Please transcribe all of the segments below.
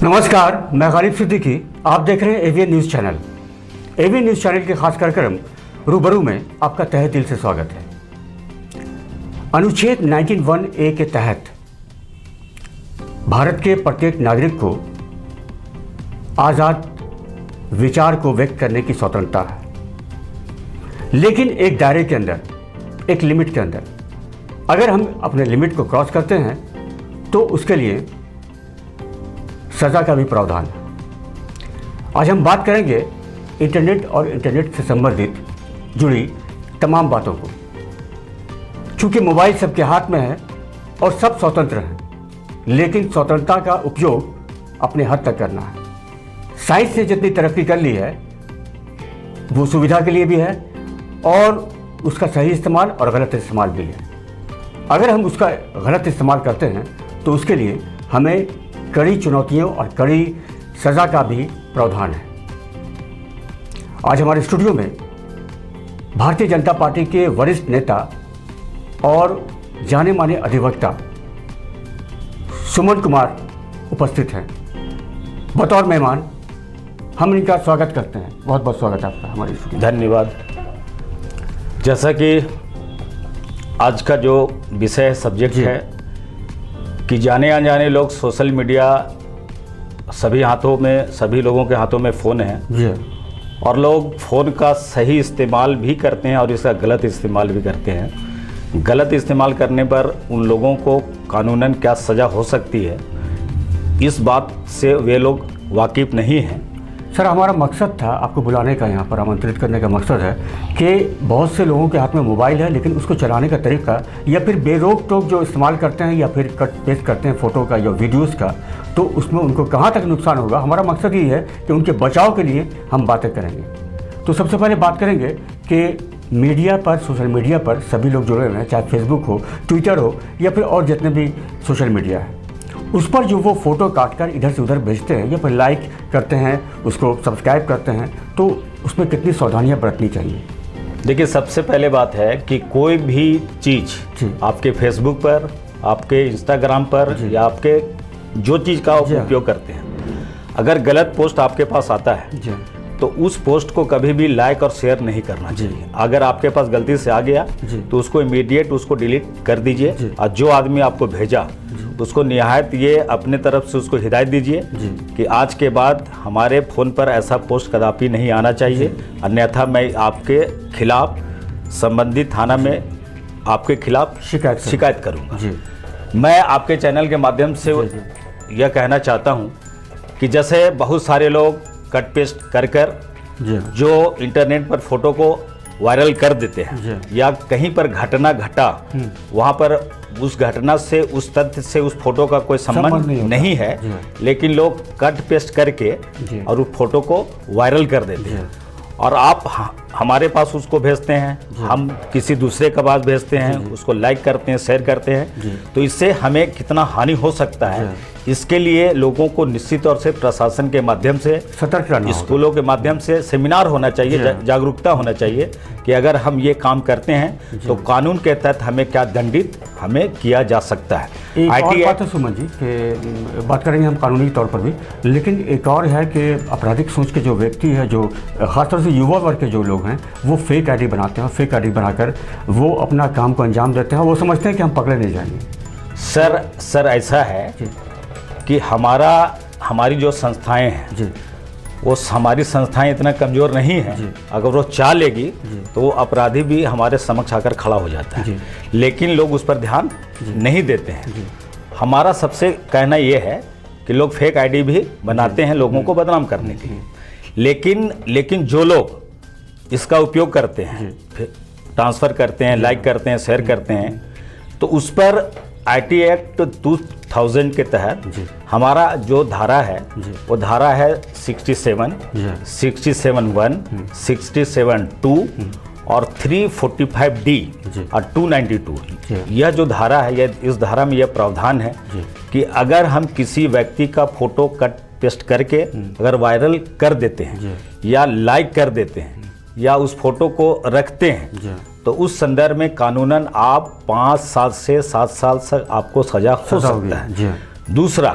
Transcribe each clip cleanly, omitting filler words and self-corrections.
नमस्कार, मैं गालिब सिद्दीकी। आप देख रहे हैं AVN news channel. AVN news channel के खास कार्यक्रम रूबरू में आपका तहे दिल से स्वागत है। अनुच्छेद 19(1)(a) के तहत भारत के प्रत्येक नागरिक को आज़ाद विचार को व्यक्त करने की स्वतंत्रता है, लेकिन एक दायरे के अंदर, एक लिमिट के अंदर। अगर हम अपने लिमिट को क्रॉस करते हैं तो उसके लिए सज़ा का भी प्रावधान है। आज हम बात करेंगे इंटरनेट और इंटरनेट से संबंधित जुड़ी तमाम बातों को। चूँकि मोबाइल सबके हाथ में है और सब स्वतंत्र हैं, लेकिन स्वतंत्रता का उपयोग अपने हद तक करना है। साइंस ने जितनी तरक्की कर ली है वो सुविधा के लिए भी है और उसका सही इस्तेमाल और गलत इस्तेमाल भी है। अगर हम उसका गलत इस्तेमाल करते हैं तो उसके लिए हमें कड़ी चुनौतियों और कड़ी सज़ा का भी प्रावधान है। आज हमारे स्टूडियो में भारतीय जनता पार्टी के वरिष्ठ नेता और जाने माने अधिवक्ता सुमन कुमार उपस्थित हैं। बतौर मेहमान हम इनका स्वागत करते हैं। बहुत बहुत स्वागत है आपका हमारे स्टूडियो। धन्यवाद। जैसा कि आज का जो विषय सब्जेक्ट है कि जाने अनजाने लोग सोशल मीडिया सभी लोगों के हाथों में फ़ोन है जी, और लोग फ़ोन का सही इस्तेमाल भी करते हैं और इसका गलत इस्तेमाल भी करते हैं। गलत इस्तेमाल करने पर उन लोगों को कानूनन क्या सज़ा हो सकती है, इस बात से वे लोग वाकिफ़ नहीं हैं। सर, हमारा मकसद था आपको बुलाने का, यहाँ पर आमंत्रित करने का मकसद है कि बहुत से लोगों के हाथ में मोबाइल है, लेकिन उसको चलाने का तरीका या फिर बेरोक टोक जो इस्तेमाल करते हैं या फिर कट पेस्ट करते हैं फ़ोटो का या वीडियोज़ का, तो उसमें उनको कहाँ तक नुकसान होगा। हमारा मकसद ये है कि उनके बचाव के लिए हम बातें करेंगे। तो सबसे पहले बात करेंगे कि मीडिया पर, सोशल मीडिया पर सभी लोग जुड़े हुए हैं, चाहे फेसबुक हो, ट्विटर हो या फिर और जितने भी सोशल मीडिया है, उस पर जो वो फ़ोटो काट कर इधर से उधर भेजते हैं या फिर लाइक करते हैं, उसको सब्सक्राइब करते हैं, तो उसमें कितनी सावधानियां बरतनी चाहिए? देखिए, सबसे पहले बात है कि कोई भी चीज़ आपके फेसबुक पर, आपके इंस्टाग्राम पर या आपके जो चीज़ का उपयोग करते हैं, अगर गलत पोस्ट आपके पास आता है तो उस पोस्ट को कभी भी लाइक और शेयर नहीं करना चाहिए। अगर आपके पास गलती से आ गया तो उसको इमीडिएट उसको डिलीट कर दीजिए और जो आदमी आपको भेजा उसको निहायत ये अपने तरफ से उसको हिदायत दीजिए कि आज के बाद हमारे फ़ोन पर ऐसा पोस्ट कदापि नहीं आना चाहिए, अन्यथा मैं आपके खिलाफ संबंधित थाना में आपके खिलाफ शिकायत करूँगा। मैं आपके चैनल के माध्यम से यह कहना चाहता हूँ कि जैसे बहुत सारे लोग कट पेस्ट कर जो इंटरनेट पर फोटो को वायरल कर देते हैं या कहीं पर घटना घटा वहाँ पर उस घटना से, उस तथ्य से उस फोटो का कोई संबंध नहीं है, लेकिन लोग कट पेस्ट करके और उस फोटो को वायरल कर देते हैं और आप हमारे पास उसको भेजते हैं, हम किसी दूसरे के पास भेजते हैं, उसको लाइक करते हैं, शेयर करते हैं, तो इससे हमें कितना हानि हो सकता है। इसके लिए लोगों को निश्चित तौर से प्रशासन के माध्यम से, सतर्क रहना, स्कूलों के माध्यम से सेमिनार होना चाहिए, जागरूकता होना चाहिए कि अगर हम ये काम करते हैं तो कानून के तहत हमें क्या दंडित हमें किया जा सकता है। एक और बात है सुमन जी कि बात करेंगे हम कानूनी तौर पर भी, लेकिन एक और है कि आपराधिक सोच के जो व्यक्ति है, जो खासतौर से युवा वर्ग के जो लोग हैं, वो फेक आईडी बनाते हैं। फेक आईडी बनाकर वो अपना काम को अंजाम देते हैं। वो समझते हैं कि हम पकड़े नहीं जाएंगे। सर ऐसा है कि हमारी जो संस्थाएं हैं वो हमारी संस्थाएं इतना कमज़ोर नहीं हैं। अगर वो चाह लेगी तो वो अपराधी भी हमारे समक्ष आकर खड़ा हो जाता है, लेकिन लोग उस पर ध्यान नहीं देते हैं। हमारा सबसे कहना ये है कि लोग फेक आईडी भी बनाते हैं लोगों को बदनाम करने के लिए, लेकिन जो लोग इसका उपयोग करते हैं, ट्रांसफ़र करते हैं, लाइक करते हैं, शेयर करते हैं, तो उस पर IT एक्ट 2000 के तहत हमारा जो धारा है वो धारा है 67, 67(1), 67(2) और 345D और 292। यह जो धारा है, इस धारा में यह प्रावधान है कि अगर हम किसी व्यक्ति का फोटो कट पेस्ट करके अगर वायरल कर देते हैं या लाइक कर देते हैं या उस फोटो को रखते हैं तो उस संदर्भ में कानूनन आप 5 साल से 7 साल तक आपको सज़ा हो सकता है। दूसरा,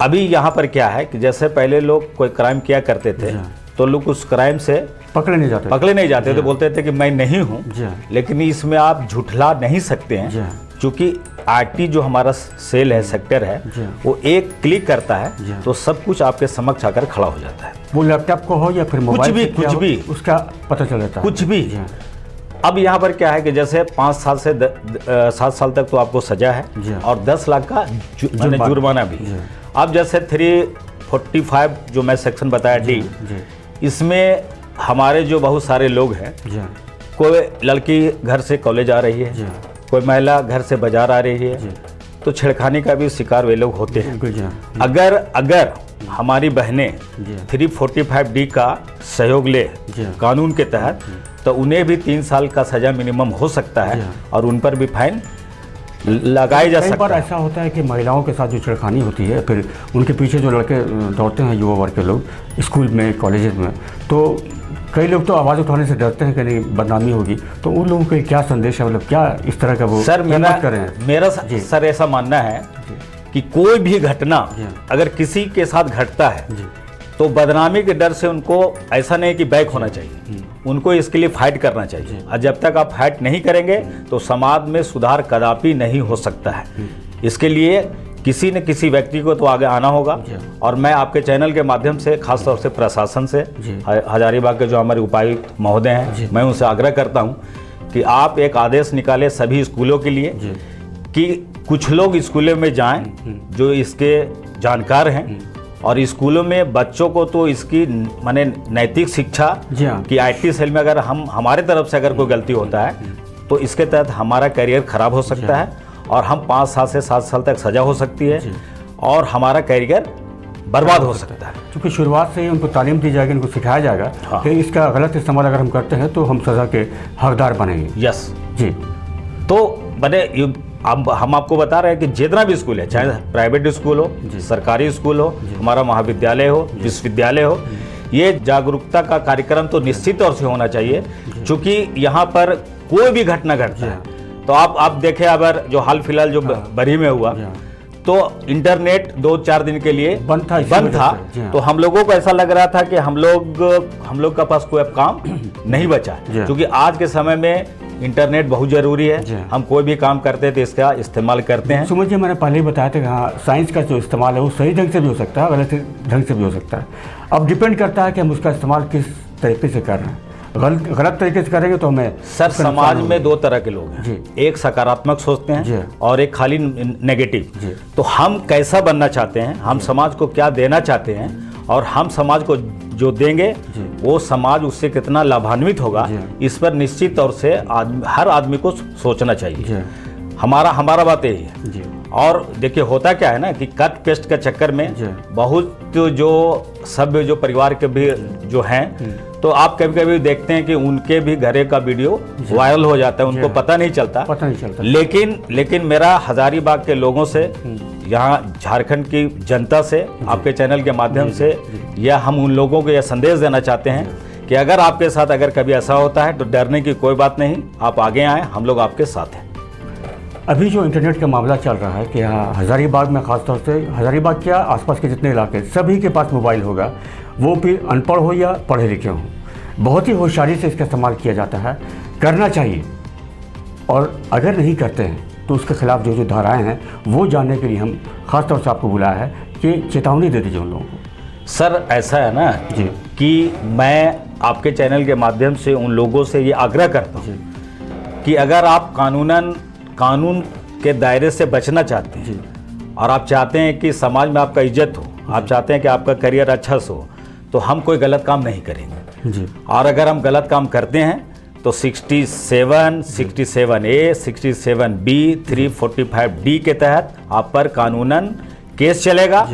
अभी यहाँ पर क्या है कि जैसे पहले लोग कोई क्राइम किया करते थे तो लोग उस क्राइम से पकड़े नहीं जाते थे, बोलते थे कि मैं नहीं हूँ। लेकिन इसमें आप झुठला नहीं सकते हैं, क्योंकि आईटी जो हमारा सेल है, सेक्टर है, वो एक क्लिक करता है तो सब कुछ आपके समक्ष आकर खड़ा हो जाता है। वो लैपटॉप को हो या फिर मोबाइल, कुछ भी उसका पता चल जाता है, कुछ भी। अब यहाँ पर क्या है कि जैसे 5 साल से 7 साल तक तो आपको सजा है और 10 लाख का जुर्माना भी। अब जैसे 345 जो मैं सेक्शन बताया डी, इसमें हमारे जो बहुत सारे लोग हैं, कोई लड़की घर से कॉलेज आ रही है, कोई महिला घर से बाजार आ रही है, तो छेड़खानी का भी शिकार वे लोग होते हैं। अगर हमारी बहनें 345 डी का सहयोग ले कानून के तहत, तो उन्हें भी 3 साल का सजा मिनिमम हो सकता है और उन पर भी फाइन लगाई जा सकता है। कई बार ऐसा होता है कि महिलाओं के साथ जो छेड़खानी होती है, फिर उनके पीछे जो लड़के दौड़ते हैं, युवा वर्ग के लोग स्कूल में, कॉलेज में, तो कई लोग तो आवाज़ उठाने से डरते हैं कि नहीं बदनामी होगी, तो उन लोगों के क्या संदेश है, मतलब क्या इस तरह का वो सर मेरा सर ऐसा मानना है कि कोई भी घटना अगर किसी के साथ घटता है तो बदनामी के डर से उनको ऐसा नहीं कि बैक होना चाहिए, उनको इसके लिए फाइट करना चाहिए। और जब तक आप फाइट नहीं करेंगे तो समाज में सुधार कदापि नहीं हो सकता है। इसके लिए किसी न किसी व्यक्ति को तो आगे आना होगा। और मैं आपके चैनल के माध्यम से खासतौर से प्रशासन से, हजारीबाग के जो हमारे उपायुक्त महोदय हैं, मैं उनसे आग्रह करता हूं कि आप एक आदेश निकालें सभी स्कूलों के लिए कि कुछ लोग स्कूलों में जाएं जो इसके जानकार हैं, और स्कूलों में बच्चों को तो इसकी माने नैतिक शिक्षा कि आईटी सेल में अगर हमारे तरफ से अगर कोई गलती होता है तो इसके तहत हमारा करियर खराब हो सकता है और हम 5 साल से 7 साल तक सजा हो सकती है और हमारा करियर बर्बाद हो सकता है। क्योंकि शुरुआत से ही उनको तालीम दी जाएगी, उनको सिखाया जाएगा कि इसका गलत इस्तेमाल अगर हम करते हैं तो हम सज़ा के हकदार बनेंगे। यस जी। तो मैंने अब हम आपको बता रहे हैं कि जितना भी स्कूल है, चाहे प्राइवेट स्कूल हो, सरकारी स्कूल हो, हमारा महाविद्यालय हो, विश्वविद्यालय हो, ये जागरूकता का कार्यक्रम तो निश्चित तौर से होना चाहिए। क्योंकि यहाँ पर कोई भी घटना घटता है तो आप देखें, अगर जो हाल फिलहाल जो बरी में हुआ तो इंटरनेट 2-4 दिन के लिए बंद था। तो हम लोगों को ऐसा लग रहा था कि हम लोग का पास कोई अब काम नहीं बचा, क्योंकि आज के समय में इंटरनेट बहुत जरूरी है। हम कोई भी काम करते थे इसका इस्तेमाल करते हैं। सुमन जी, मैंने पहले ही बताया था कि हाँ, साइंस का जो इस्तेमाल है वो सही ढंग से भी हो सकता है, गलत ढंग से भी हो सकता है। अब डिपेंड करता है कि हम उसका इस्तेमाल किस तरीके से कर रहे हैं। गलत तरीके से करेंगे तो हमें सर, समाज में 2 तरह के लोग हैं, एक सकारात्मक सोचते हैं और एक खाली नेगेटिव। तो हम कैसा बनना चाहते हैं, हम समाज को क्या देना चाहते हैं और हम समाज को जो देंगे वो समाज उससे कितना लाभान्वित होगा, इस पर निश्चित तौर से हर आदमी को सोचना चाहिए। हमारा बात यही है। और देखिए होता क्या है ना कि कट पेस्ट के चक्कर में बहुत जो सभ्य जो परिवार के भी जो हैं, तो आप कभी कभी देखते हैं कि उनके भी घरे का वीडियो वायरल हो जाता है, उनको पता नहीं चलता। लेकिन मेरा हजारीबाग के लोगों से, यहाँ झारखंड की जनता से, आपके चैनल के माध्यम से यह हम उन लोगों को यह संदेश देना चाहते हैं कि अगर आपके साथ अगर कभी ऐसा होता है तो डरने की कोई बात नहीं, आप आगे आएँ, हम लोग आपके साथ हैं। अभी जो इंटरनेट का मामला चल रहा है कि यहाँ हजारीबाग में, खासतौर से हजारीबाग क्या आसपास के जितने इलाके, सभी के पास मोबाइल होगा, वो भी अनपढ़ हो या पढ़े लिखे हों। बहुत ही होशियारी से इसका इस्तेमाल किया जाता है, करना चाहिए। और अगर नहीं करते हैं तो उसके खिलाफ जो धाराएं हैं वो जानने के लिए हम खासतौर से आपको बुलाया है कि चेतावनी दे दीजिए उन लोगों को। सर ऐसा है ना जी कि मैं आपके चैनल के माध्यम से उन लोगों से ये आग्रह करता हूँ कि अगर आप कानून के दायरे से बचना चाहते हैं और आप चाहते हैं कि समाज में आपका इज्जत हो, आप चाहते हैं कि आपका करियर अच्छा से हो, तो हम कोई गलत काम नहीं करेंगे जी। और अगर हम गलत काम करते हैं तो 67, 67A, 67B, 345D के तहत आप पर कानूनन केस चलेगा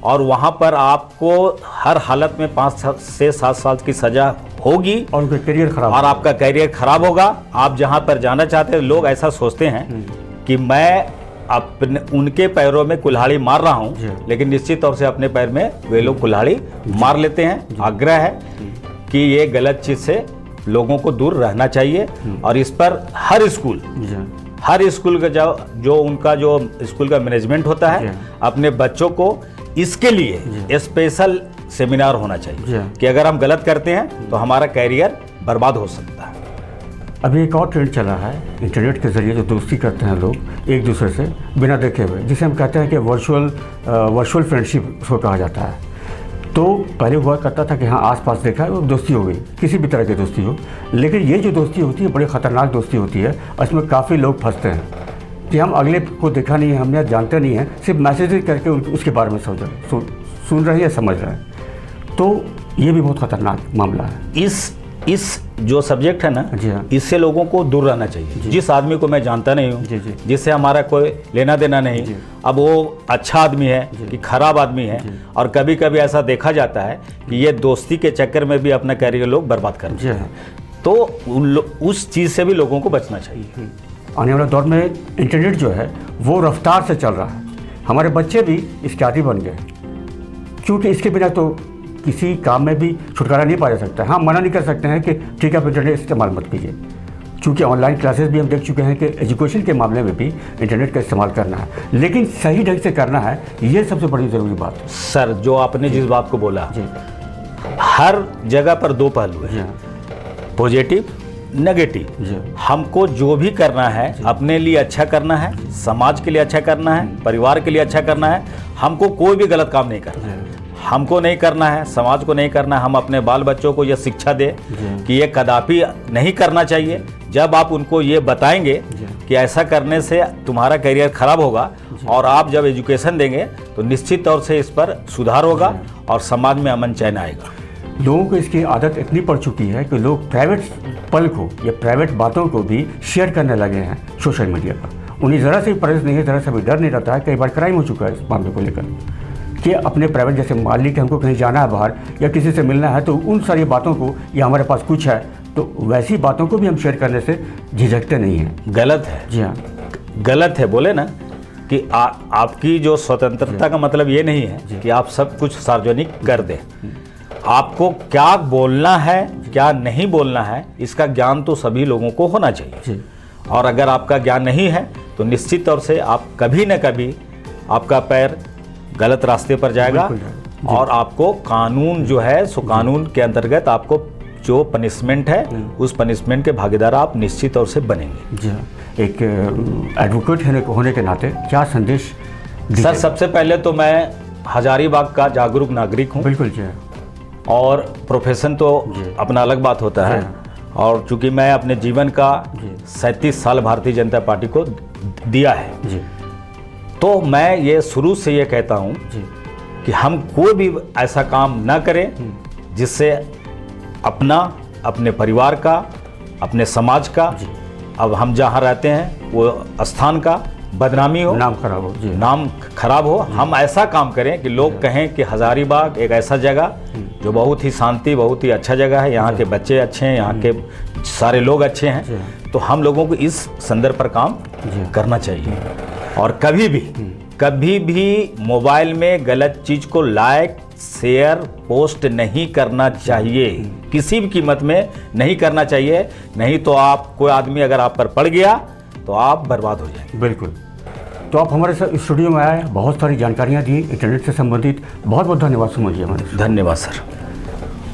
और वहाँ पर आपको हर हालत में 5 से 7 साल की सजा होगी और उनका करियर खराब और आपका करियर खराब होगा। आप जहाँ पर जाना चाहते हैं, लोग ऐसा सोचते हैं कि मैं अपने उनके पैरों में कुल्हाड़ी मार रहा हूँ, लेकिन निश्चित तौर से अपने पैर में वे लोग कुल्हाड़ी मार लेते हैं। आग्रह है कि ये गलत चीज़ से लोगों को दूर रहना चाहिए और इस पर हर स्कूल का जो उनका जो स्कूल का मैनेजमेंट होता है, अपने बच्चों को इसके लिए स्पेशल सेमिनार होना चाहिए कि अगर हम गलत करते हैं तो हमारा कैरियर बर्बाद हो सकता है। अभी एक और ट्रेंड चला है, इंटरनेट के ज़रिए जो दोस्ती करते हैं लोग एक दूसरे से बिना देखे हुए, जिसे हम कहते हैं कि वर्चुअल फ्रेंडशिप उसको कहा जाता है। तो पहले हुआ करता था कि हाँ आसपास देखा है वो दोस्ती हो गई, किसी भी तरह की दोस्ती हो, लेकिन ये जो दोस्ती होती है बड़ी ख़तरनाक दोस्ती होती है। इसमें काफ़ी लोग फंसते हैं कि हम अगले को देखा नहीं है, हमने जानते नहीं है, सिर्फ मैसेज करके उसके बारे में सुन रहे हैं या समझ रहे हैं। तो ये भी बहुत ख़तरनाक मामला है। इस जो सब्जेक्ट है ना, इससे लोगों को दूर रहना चाहिए। जिस आदमी को मैं जानता नहीं हूँ, जिससे हमारा कोई लेना देना नहीं, अब वो अच्छा आदमी है कि खराब आदमी है, और कभी कभी ऐसा देखा जाता है कि ये दोस्ती के चक्कर में भी अपना कैरियर लोग बर्बाद करते हैं। तो उस चीज़ से भी लोगों को बचना चाहिए। आने वाले दौर में इंटरनेट जो है वो रफ्तार से चल रहा है, हमारे बच्चे भी इसके आदी बन गए, क्योंकि इसके बिना तो किसी काम में भी छुटकारा नहीं पाया जा सकता। हाँ, मना नहीं कर सकते हैं कि ठीक है आप इंटरनेट इस्तेमाल मत कीजिए, क्योंकि ऑनलाइन क्लासेस भी हम देख चुके हैं कि एजुकेशन के मामले में भी इंटरनेट का इस्तेमाल करना है, लेकिन सही ढंग से करना है, ये सबसे बड़ी ज़रूरी बात है। सर, जो आपने जिस बात को बोला, हर जगह पर दो पहलू है, पॉजिटिव नेगेटिव। हमको जो भी करना है अपने लिए अच्छा करना है, समाज के लिए अच्छा करना है, परिवार के लिए अच्छा करना है। हमको कोई भी गलत काम नहीं करना है, हमको नहीं करना है, समाज को नहीं करना है। हम अपने बाल बच्चों को यह शिक्षा दें कि ये कदापि नहीं करना चाहिए। जब आप उनको ये बताएंगे कि ऐसा करने से तुम्हारा करियर खराब होगा, और आप जब एजुकेशन देंगे तो निश्चित तौर से इस पर सुधार होगा और समाज में अमन चैन आएगा। लोगों को इसकी आदत इतनी पड़ चुकी है कि लोग प्राइवेट पल को या प्राइवेट बातों को भी शेयर करने लगे हैं सोशल मीडिया पर। उन्हें ज़रा से भी परहेज नहीं है, ज़रा सा भी डर नहीं रहता है। कई बार क्राइम हो चुका है इस मामले को लेकर कि अपने प्राइवेट, जैसे मान ली कि हमको कहीं जाना है बाहर या किसी से मिलना है, तो उन सारी बातों को, या हमारे पास कुछ है तो वैसी बातों को भी हम शेयर करने से झिझकते नहीं हैं। गलत है। जी हाँ, गलत है। बोले ना कि आपकी जो स्वतंत्रता का मतलब ये नहीं है कि आप सब कुछ सार्वजनिक कर दें। आपको क्या बोलना है, क्या नहीं बोलना है, इसका ज्ञान तो सभी लोगों को होना चाहिए। और अगर आपका ज्ञान नहीं है तो निश्चित तौर से आप कभी न कभी आपका पैर गलत रास्ते पर जाएगा, और आपको कानून जो है सो कानून के अंतर्गत आपको जो पनिशमेंट है उस पनिशमेंट के भागीदार आप निश्चित तौर से बनेंगे। जी हाँ, एक एडवोकेट होने के नाते क्या संदेश? सर, सबसे पहले तो मैं हजारीबाग का जागरूक नागरिक हूँ। बिल्कुल जी। और प्रोफेशन तो अपना अलग बात होता है, और चूंकि मैं अपने जीवन का 37 साल भारतीय जनता पार्टी को दिया है जी, तो मैं ये शुरू से ये कहता हूँ कि हम कोई भी ऐसा काम ना करें जिससे अपने परिवार का, अपने समाज का, अब हम जहाँ रहते हैं वो स्थान का बदनामी हो, नाम खराब हो जी, नाम खराब हो। हम ऐसा काम करें कि लोग कहें कि हजारीबाग एक ऐसा जगह जो बहुत ही शांति, बहुत ही अच्छा जगह है, यहाँ के बच्चे अच्छे हैं, यहाँ के सारे लोग अच्छे हैं। तो हम लोगों को इस संदर्भ पर काम करना चाहिए। और कभी भी मोबाइल में गलत चीज़ को लाइक, शेयर, पोस्ट नहीं करना चाहिए, किसी भी कीमत में नहीं करना चाहिए। नहीं तो आप, कोई आदमी अगर आप पर पड़ गया तो आप बर्बाद हो जाएंगे। बिल्कुल। तो आप हमारे साथ स्टूडियो में आए, बहुत सारी जानकारियाँ दी इंटरनेट से संबंधित। बहुत बहुत धन्यवाद सुमन जी हमारे। धन्यवाद सर।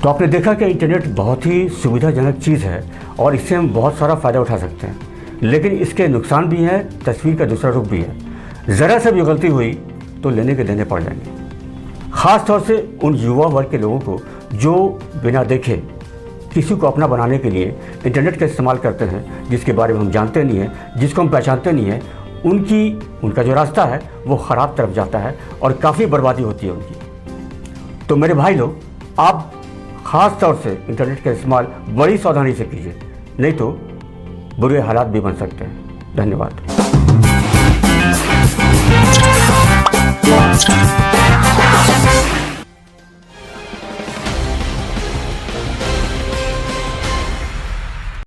तो आपने देखा कि इंटरनेट बहुत ही सुविधाजनक चीज़ है और इससे हम बहुत सारा फ़ायदा उठा सकते हैं, लेकिन इसके नुकसान भी हैं, तस्वीर का दूसरा रूप भी है। ज़रा से भी गलती हुई तो लेने के देने पड़ जाएंगे, ख़ास तौर से उन युवा वर्ग के लोगों को जो बिना देखे किसी को अपना बनाने के लिए इंटरनेट का इस्तेमाल करते हैं, जिसके बारे में हम जानते नहीं हैं, जिसको हम पहचानते नहीं हैं। उनका जो रास्ता है वो ख़राब तरफ जाता है और काफ़ी बर्बादी होती है उनकी। तो मेरे भाई लोग, आप ख़ास तौर से इंटरनेट का इस्तेमाल बड़ी सावधानी से कीजिए, नहीं तो बुरे हालात भी बन सकते हैं। धन्यवाद।